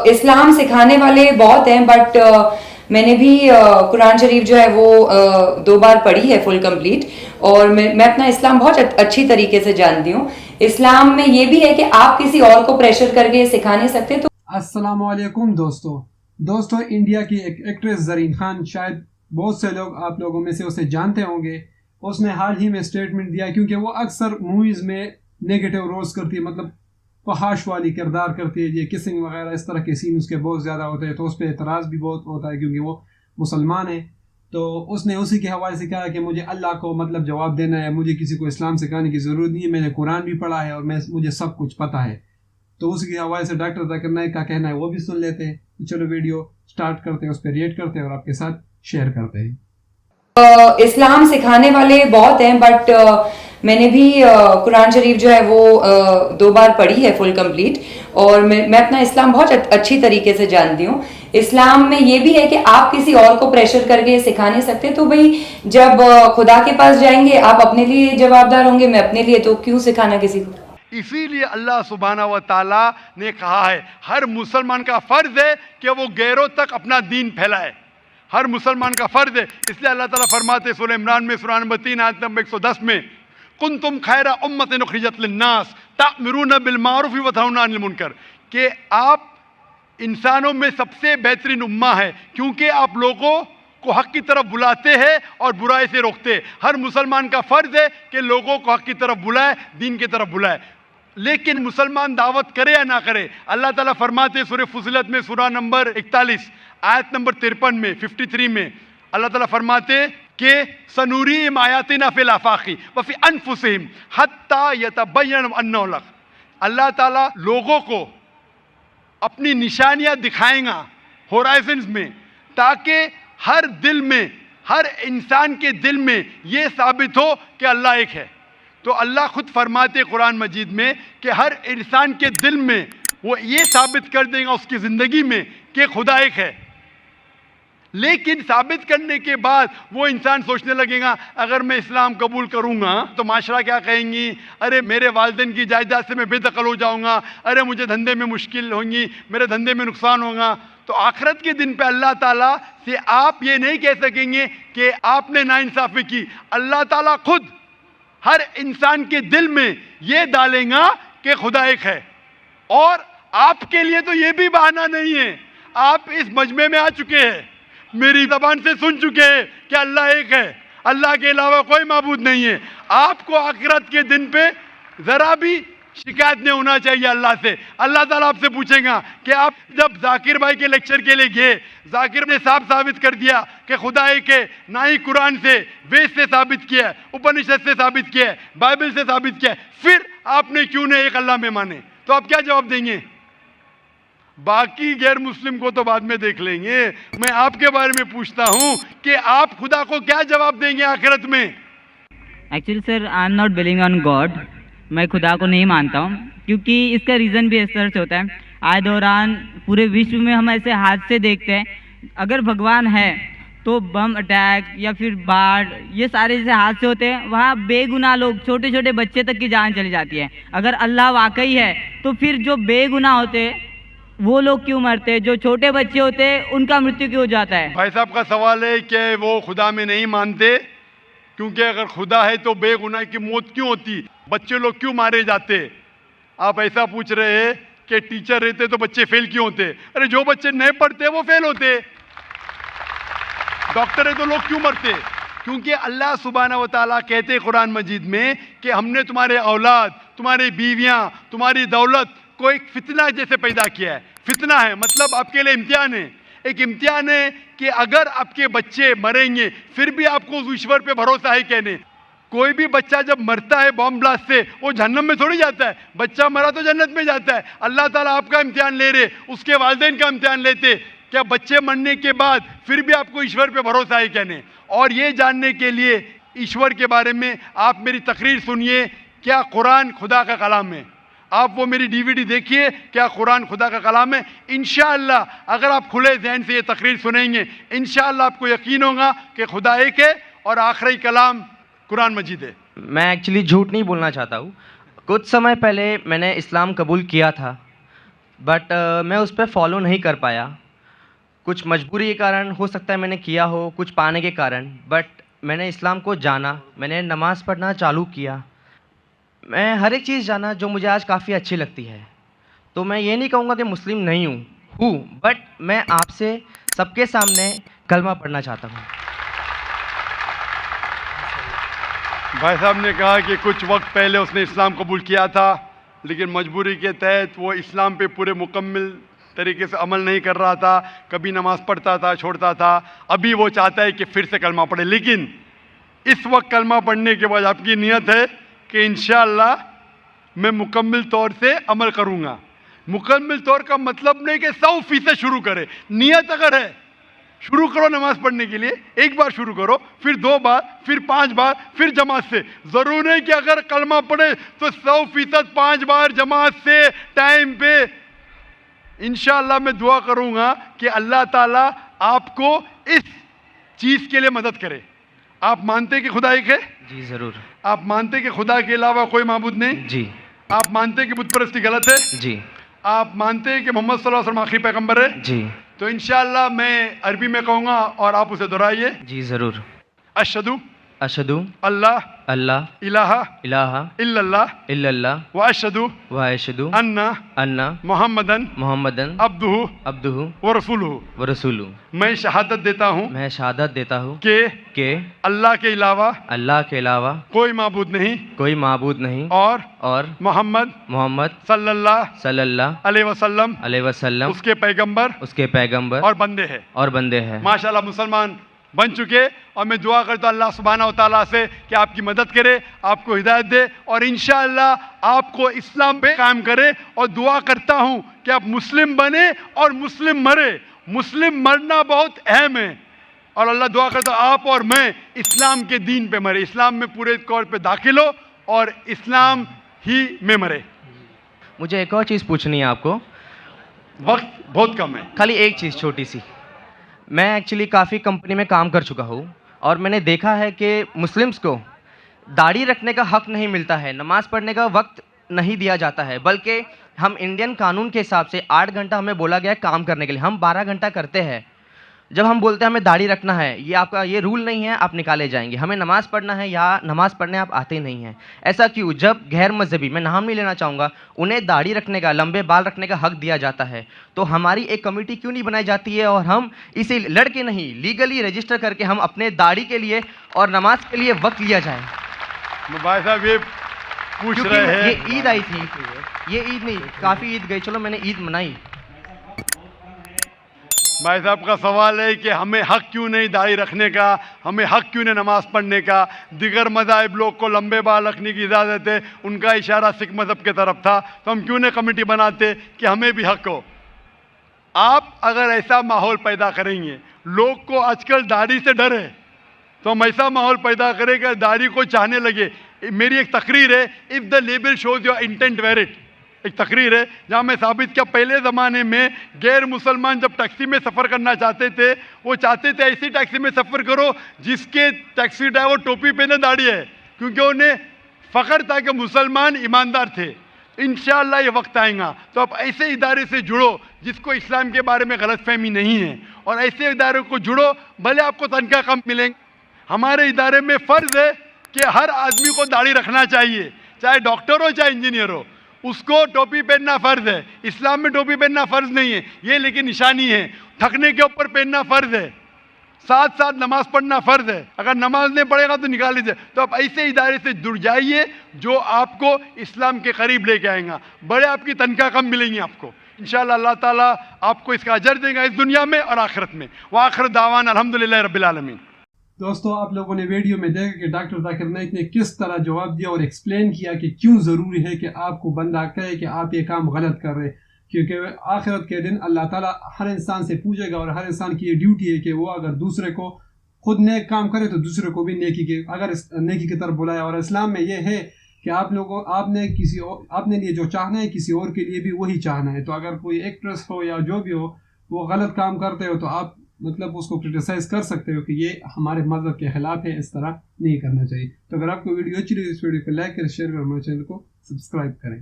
اسلام سکھانے والے بہت ہیں بٹ میں نے بھی قرآن شریف جو ہے وہ 2 بار پڑھی ہے فل کمپلیٹ، اور میں اپنا اسلام بہت اچھی طریقے سے جانتی ہوں۔ اسلام میں یہ بھی ہے کہ آپ کسی اور کو پریشر کر کے سکھا نہیں سکتے۔ تو السلام علیکم دوستو انڈیا کی ایک ایکٹریس زرین خان، شاید بہت سے لوگ آپ لوگوں میں سے اسے جانتے ہوں گے۔ اس نے حال ہی میں اسٹیٹمنٹ دیا، کیونکہ وہ اکثر موویز میں نیگیٹو رولز کرتی ہے، مطلب فحش والی کردار کرتی ہے، یہ کسنگ وغیرہ اس طرح کے سین اس کے بہت زیادہ ہوتے ہیں، تو اس پہ اعتراض بھی بہت ہوتا ہے کیونکہ وہ مسلمان ہے۔ تو اس نے اسی کے حوالے سے کہا کہ مجھے اللہ کو مطلب جواب دینا ہے، مجھے کسی کو اسلام سکھانے کی ضرورت نہیں ہے، میں نے قرآن بھی پڑھا ہے اور مجھے سب کچھ پتہ ہے۔ تو اسی کے حوالے سے ڈاکٹر ذاکر نائک کا کہنا ہے وہ بھی سن لیتے ہیں۔ چلو ویڈیو سٹارٹ کرتے ہیں، اس پہ ریٹ کرتے ہیں اور آپ کے ساتھ شیئر کرتے ہیں۔ اسلام سکھانے والے بہت ہیں بٹ میں نے بھی قرآن شریف جو ہے وہ 2 بار پڑھی ہے فل کمپلیٹ، اور میں اپنا اسلام بہت اچھی طریقے سے جانتی ہوں۔ اسلام میں یہ بھی ہے کہ آپ کسی اور کو پریشر کر کے سکھا نہیں سکتے۔ تو بھائی جب خدا کے پاس جائیں گے آپ اپنے لیے جوابدار ہوں گے، میں اپنے لیے، تو کیوں سکھانا کسی کو۔ اسی لیے اللہ سبحانہ و تعالیٰ نے کہا ہے ہر مسلمان کا فرض ہے کہ وہ غیروں تک اپنا دین پھیلائے، ہر مسلمان کا فرض ہے۔ اس لیے اللہ تعالیٰ فرماتے سورہ عمران میں سورہ نمبر 3 آیت نمبر 110 میں کنتم خیر امۃ اخرجت للناس تأمرون بالمعروف وتنہون عن المنکر، کہ آپ انسانوں میں سب سے بہترین امہ ہے کیونکہ آپ لوگوں کو حق کی طرف بلاتے ہیں اور برائی سے روکتے ہیں۔ ہر مسلمان کا فرض ہے کہ لوگوں کو حق کی طرف بلائے، دین کی طرف بلائے، لیکن مسلمان دعوت کرے یا نہ کرے۔ اللہ تعالیٰ فرماتے سورہ فصلت میں سورہ نمبر 41 آیت نمبر 53 میں 53 میں اللہ تعالیٰ فرماتے کہ سنوریم آیاتنا فی الآفاق وفی انفسہم حتی یتبین انہ الحق۔ اللہ تعالیٰ لوگوں کو اپنی نشانیاں دکھائیں گا ہورائزنز میں، تاکہ ہر دل میں، ہر انسان کے دل میں یہ ثابت ہو کہ اللہ ایک ہے۔ تو اللہ خود فرماتے قرآن مجید میں کہ ہر انسان کے دل میں وہ یہ ثابت کر دیں گا اس کی زندگی میں کہ خدا ایک ہے۔ لیکن ثابت کرنے کے بعد وہ انسان سوچنے لگے گا اگر میں اسلام قبول کروں گا تو معاشرہ کیا کہیں گی، ارے میرے والدین کی جائیداد سے میں بے دخل ہو جاؤں گا، ارے مجھے دھندے میں مشکل ہوں گی، میرے دھندے میں نقصان ہوگا۔ تو آخرت کے دن پہ اللہ تعالیٰ سے آپ یہ نہیں کہہ سکیں گے کہ آپ نے ناانصافی کی۔ اللہ تعالیٰ خود ہر انسان کے دل میں یہ ڈالیں گا کہ خدا ایک ہے۔ اور آپ کے لیے تو یہ بھی بہانہ نہیں ہے، آپ اس مجمع میں آ چکے ہیں، میری زبان سے سن چکے ہیں کہ اللہ ایک ہے، اللہ کے علاوہ کوئی معبود نہیں ہے۔ آپ کو آخرت کے دن پہ ذرا بھی شکایت نہیں ہونا چاہیے اللہ سے۔ اللہ تعالیٰ آپ سے پوچھیں گا کہ آپ جب ذاکر بھائی کے لیکچر کے لیے گئے، ذاکر نے صاحب ثابت کر دیا کہ خدا ایک ہے، نہ ہی قرآن سے، وید سے ثابت کیا ہے، اپنشد سے ثابت کیا ہے، بائبل سے ثابت کیا ہے، پھر آپ نے کیوں نہیں ایک اللہ میں مانے؟ تو آپ کیا جواب دیں گے؟ باقی غیر مسلم کو تو بعد میں دیکھ لیں گے، میں آپ کے بارے میں پوچھتا ہوں کہ آپ خدا کو کیا جواب دیں گے آخرت میں؟ Actually sir I am not believing on God, میں خدا کو نہیں مانتا ہوں، کیونکہ اس کا ریزن بھی اس طرح سے ہوتا ہے۔ آئے دوران پورے وشو میں ہم ایسے حادثے دیکھتے ہیں، اگر بھگوان ہے تو بم اٹیک یا پھر باڑھ، یہ سارے جیسے حادثے ہوتے ہیں، وہاں بے گناہ لوگ، چھوٹے چھوٹے بچے تک کی جان چلی جاتی ہے۔ اگر اللہ واقعی ہے تو پھر جو بے گناہ ہوتے وہ لوگ کیوں مرتے، جو چھوٹے بچے ہوتے ان کا مرتیو کیوں ہو جاتا ہے؟ بھائی صاحب کا سوال ہے کہ وہ خدا میں نہیں مانتے کیونکہ اگر خدا ہے تو بے گناہ کی موت کیوں ہوتی، بچے لوگ کیوں مارے جاتے؟ آپ ایسا پوچھ رہے ہیں کہ ٹیچر رہتے تو بچے فیل کیوں ہوتے؟ ارے جو بچے نہیں پڑھتے وہ فیل ہوتے۔ ڈاکٹر ہے تو لوگ کیوں مرتے؟ کیونکہ اللہ سبحانہ و تعالیٰ کہتے قرآن مجید میں کہ ہم نے تمہارے اولاد، تمہاری بیویاں، تمہاری دولت کو ایک فتنہ جیسے پیدا کیا ہے۔ فتنہ ہے مطلب آپ کے لیے امتحان ہے، ایک امتحان ہے کہ اگر آپ کے بچے مریں گے پھر بھی آپ کو اس ایشور پہ بھروسہ ہے کہنے۔ کوئی بھی بچہ جب مرتا ہے بام بلاسٹ سے وہ جہنم میں تھوڑی جاتا ہے، بچہ مرا تو جنت میں جاتا ہے۔ اللہ تعالیٰ آپ کا امتحان لے رہے، اس کے والدین کا امتحان لیتے، کیا بچے مرنے کے بعد پھر بھی آپ کو ایشور پہ بھروسہ ہے کہنے۔ اور یہ جاننے کے لیے ایشور کے بارے میں آپ میری تقریر سنیے، کیا قرآن خدا کا کلام ہے؟ آپ وہ میری DVD دیکھیے، کیا قرآن خدا کا کلام ہے؟ انشاءاللہ اگر آپ کھلے ذہن سے یہ تقریر سنیں گے انشاءاللہ آپ کو یقین ہوگا کہ خدا ایک ہے اور آخری کلام قرآن مجید ہے۔ میں ایکچولی جھوٹ نہیں بولنا چاہتا ہوں، کچھ سمے پہلے میں نے اسلام قبول کیا تھا، بٹ میں اس پہ فالو نہیں کر پایا. کچھ مجبوری کے کارن ہو سکتا ہے میں نے کیا ہو, کچھ پانے کے کارن, بٹ میں نے اسلام کو جانا, میں نے نماز پڑھنا چالو کیا, میں ہر ایک چیز جانا جو مجھے آج کافی اچھی لگتی ہے. تو میں یہ نہیں کہوں گا کہ مسلم نہیں ہوں بٹ میں آپ سے سب کے سامنے کلمہ پڑھنا چاہتا ہوں. بھائی صاحب نے کہا کہ کچھ وقت پہلے اس نے اسلام قبول کیا تھا, لیکن مجبوری کے تحت وہ اسلام پہ پورے مکمل طریقے سے عمل نہیں کر رہا تھا, کبھی نماز پڑھتا تھا, چھوڑتا تھا. ابھی وہ چاہتا ہے کہ پھر سے کلمہ پڑھے, لیکن اس وقت کلمہ پڑھنے کے بعد آپ کی نیت ہے کہ انشاءاللہ میں مکمل طور سے عمل کروں گا. مکمل طور کا مطلب نہیں کہ 100% شروع کرے. نیت اگر ہے شروع کرو نماز پڑھنے کے لیے, ایک بار شروع کرو, پھر 2 بار, پھر 5 بار, پھر جماعت سے. ضرور نہیں کہ اگر کلمہ پڑھے تو 100% 5 بار جماعت سے ٹائم پہ. انشاءاللہ میں دعا کروں گا کہ اللہ تعالیٰ آپ کو اس چیز کے لیے مدد کرے. آپ مانتے کہ خدا ایک ہے؟ جی ضرور. آپ مانتے کہ خدا کے علاوہ کوئی معبود نہیں؟ جی. آپ مانتے کہ بت پرستی غلط ہے؟ جی. آپ مانتے ہیں کہ محمد صلی اللہ علیہ وسلم آخری پیغمبر ہے؟ جی. تو انشاءاللہ میں عربی میں کہوں گا اور آپ اسے دہرائیے. جی ضرور. اشہدو اشہدو اللہ اللہ الہ الہ الا اللہ الا اللہ و اشہدو و اشہدو ان ان محمدن محمدن عبدہ عبدہ و رسولہ. و رسولہ. میں شہادت دیتا ہوں میں شہادت دیتا ہوں کہ اللہ کے علاوہ کے علاوہ کوئی معبود نہیں کوئی معبود نہیں اور محمد صلی اللہ صلی اللہ علیہ وسلم علیہ وسلم اس کے پیغمبر اور بندے ہیں. ہیں. ماشاءاللہ مسلمان بن چکے, اور میں دعا کرتا ہوں اللہ سبحانہ و تعالیٰ سے کہ آپ کی مدد کرے, آپ کو ہدایت دے, اور انشاءاللہ آپ کو اسلام پہ قائم کرے. اور دعا کرتا ہوں کہ آپ مسلم بنے اور مسلم مرے. مسلم مرنا بہت اہم ہے, اور اللہ دعا کرتا ہوں آپ اور میں اسلام کے دین پہ مرے, اسلام میں پورے طور پہ داخل ہو اور اسلام ہی میں مرے. مجھے ایک اور چیز پوچھنی ہے آپ کو, وقت بہت کم ہے. خالی ایک چیز چھوٹی سی. میں ایکچولی کافی کمپنی میں کام کر چکا ہوں, اور میں نے دیکھا ہے کہ مسلمس کو داڑھی رکھنے کا حق نہیں ملتا ہے, نماز پڑھنے کا وقت نہیں دیا جاتا ہے, بلکہ ہم انڈین قانون کے حساب سے 8 گھنٹہ ہمیں بولا گیا ہے کام کرنے کے لیے, ہم 12 گھنٹہ کرتے ہیں. جب ہم بولتے ہیں ہمیں داڑھی رکھنا ہے, یہ آپ کا یہ رول نہیں ہے, آپ نکالے جائیں گے. ہمیں نماز پڑھنا ہے, یا نماز پڑھنے آپ آتے نہیں ہیں. ایسا کیوں؟ جب غیر مذہبی, میں نام نہیں لینا چاہوں گا, انہیں داڑھی رکھنے کا, لمبے بال رکھنے کا حق دیا جاتا ہے, تو ہماری ایک کمیٹی کیوں نہیں بنائی جاتی ہے, اور ہم اسے لڑ کے نہیں, لیگلی رجسٹر کر کے ہم اپنے داڑھی کے لیے اور نماز کے لیے وقت لیا جائے. بھائی صاحب یہ پوچھ رہے ہیں, یہ عید آئی تھی, یہ عید نہیں, کافی عید گئی, چلو میں نے عید منائی. بھائی صاحب کا سوال ہے کہ ہمیں حق کیوں نہیں داڑھی رکھنے کا, ہمیں حق کیوں نہیں نماز پڑھنے کا. دیگر مذاہب لوگ کو لمبے بال رکھنے کی اجازت ہے, ان کا اشارہ سکھ مذہب کی طرف تھا, تو ہم کیوں نہیں کمیٹی بناتے کہ ہمیں بھی حق ہو. آپ اگر ایسا ماحول پیدا کریں گے, لوگ کو آج کل داڑھی سے ڈر ہے, تو ہم ایسا ماحول پیدا کریں کہ داڑھی کو چاہنے لگے. میری ایک تقریر ہے, if the label shows your intent wear it, ایک تقریر ہے جہاں میں ثابت کیا پہلے زمانے میں غیر مسلمان جب ٹیکسی میں سفر کرنا چاہتے تھے, وہ چاہتے تھے ایسی ٹیکسی میں سفر کرو جس کے ٹیکسی ڈرائیور ٹوپی پہنے داڑھی ہے, کیونکہ انہیں فخر تھا کہ مسلمان ایماندار تھے. انشاءاللہ یہ وقت آئے گا تو آپ ایسے ادارے سے جڑو جس کو اسلام کے بارے میں غلط فہمی نہیں ہے, اور ایسے ادارے کو جڑو, بھلے آپ کو تنخواہ کم ملیں. ہمارے ادارے میں فرض ہے کہ ہر آدمی کو داڑھی رکھنا چاہیے, چاہے ڈاکٹر ہو چاہے انجینئر ہو, اس کو ٹوپی پہننا فرض ہے. اسلام میں ٹوپی پہننا فرض نہیں ہے, یہ لیکن نشانی ہے. تھکنے کے اوپر پہننا فرض ہے, ساتھ ساتھ نماز پڑھنا فرض ہے. اگر نماز نہیں پڑھے گا تو نکال لیجیے. تو آپ ایسے ادارے سے جڑ جائیے جو آپ کو اسلام کے قریب لے کے آئیں گا, بڑے آپ کی تنخواہ کم ملیں گی آپ کو. انشاءاللہ اللہ تعالیٰ آپ کو اس کا اجر دے گا اس دنیا میں اور آخرت میں. وآخر دعوانا الحمدللہ رب العالمین. دوستو آپ لوگوں نے ویڈیو میں دیکھا کہ ڈاکٹر ذاکر نائک نے کس طرح جواب دیا اور ایکسپلین کیا کہ کیوں ضروری ہے کہ آپ کو بندہ کہے کہ آپ یہ کام غلط کر رہے, کیونکہ آخرت کے دن اللہ تعالیٰ ہر انسان سے پوچھے گا, اور ہر انسان کی یہ ڈیوٹی ہے کہ وہ اگر دوسرے کو خود نیک کام کرے تو دوسرے کو بھی نیکی کی طرف بلائے. اور اسلام میں یہ ہے کہ آپ نے لیے جو چاہنا ہے کسی اور کے لیے بھی وہی چاہنا ہے. تو اگر کوئی ایکٹریس ہو یا جو بھی ہو وہ غلط کام کرتے ہو تو آپ اس کو کرٹیسائز کر سکتے ہو کہ یہ ہمارے مذہب کے خلاف ہے, اس طرح نہیں کرنا چاہیے. تو اگر آپ کو ویڈیو اچھی لگی اس ویڈیو کو لائک کریں, شیئر کریں, ہمارے چینل کو سبسکرائب کریں.